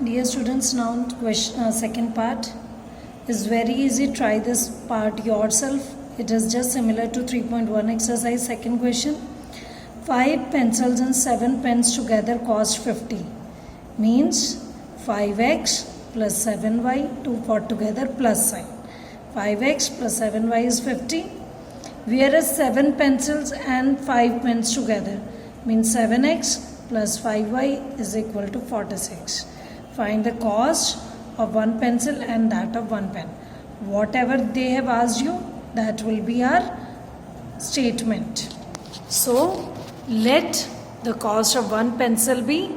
Dear students, now question, second part is very easy. Try this part yourself. It is just similar to 3.1 exercise. Second question. 5 pencils and 7 pens together cost 50. Means 5x plus 7y, 2 for together plus sign. 5x plus 7y is 50. Whereas 7 pencils and 5 pens together means 7x plus 5y is equal to 46. Find the cost of one pencil and that of one pen. Whatever they have asked you, that will be our statement. So let the cost of one pencil be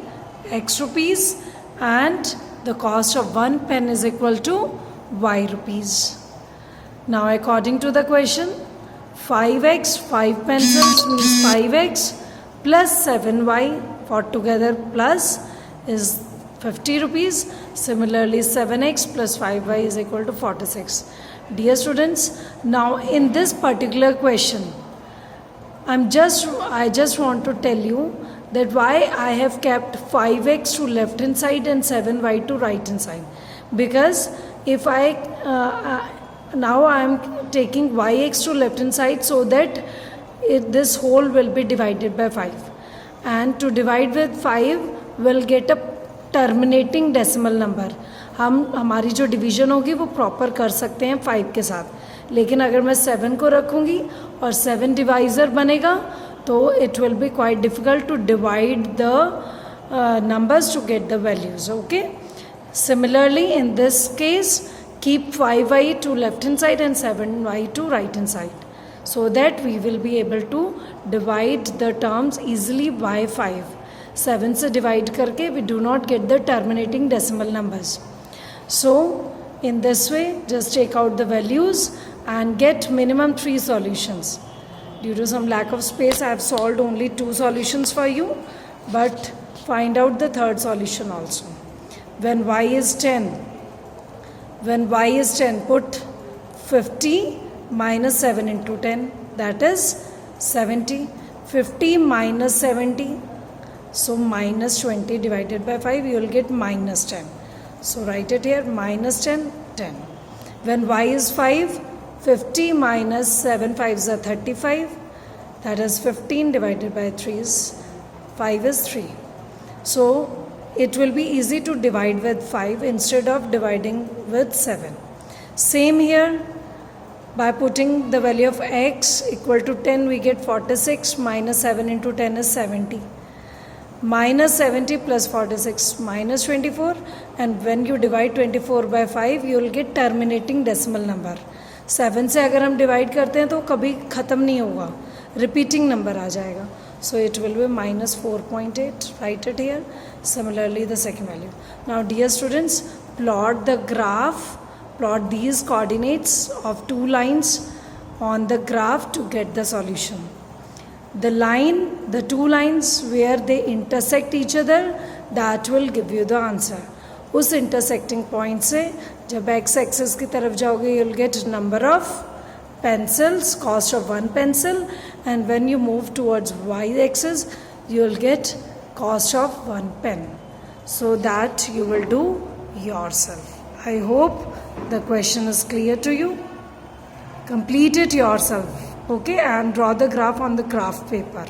x rupees and the cost of one pen is equal to y rupees. Now according to the question, 5x, 5 pencils means 5x plus 7y for together plus is 50 rupees. Similarly 7x plus 5y is equal to 46. Dear students, now in this particular question, I just want to tell you that why I have kept 5x to left hand side and 7y to right hand side. Because if now I am taking yx to left hand side so that this whole will be divided by 5. And to divide with 5 will get a terminating decimal number. हमारी जो division होगी वो proper कर सकते हैं 5 के साथ. लेकिन अगर मैं 7 को रखूँगी और 7 डिवाइज़र बनेगा तो it will be quite difficult to divide the numbers to get the values. Okay. Similarly, in this case, keep 5y to left hand side and 7y to right hand side, so that we will be able to divide the terms easily by 5. 7 से divide करके we do not get the terminating decimal numbers. So in this way, just take out the values and get minimum 3 solutions. Due to some lack of space, I have solved only 2 solutions for you, but find out the third solution also. When y is 10, put 50 minus 7 into 10, that is 70. 50 minus 70, so minus 20 divided by 5, you will get minus 10. So write it here, minus 10, 10. When y is 5, 50 minus 7 5s are 35, that is 15 divided by 3 is 5 is 3. So it will be easy to divide with 5 instead of dividing with 7. Same here, by putting the value of x equal to 10, we get 46 minus 7 into 10 is 70. Minus 70 plus 46 minus 24, and when you divide 24 by 5, you will get terminating decimal number. 7 से अगर हम divide करते हैं तो कभी ख़त्म नहीं होगा, repeating number आ जाएगा. So it will be minus 4.8. Write it here. Similarly, the second value. Now, dear students, plot the graph. Plot these coordinates of 2 lines on the graph to get the solution. The 2 lines where they intersect each other, that will give you the answer. उस intersecting point से जब x axis की तरफ जाओगे, you'll get number of pencils, cost of one pencil, and when you move towards y axis, you will get cost of one pen. So that you will do yourself. I hope the question is clear to you. Complete it yourself, okay, and draw the graph on the graph paper.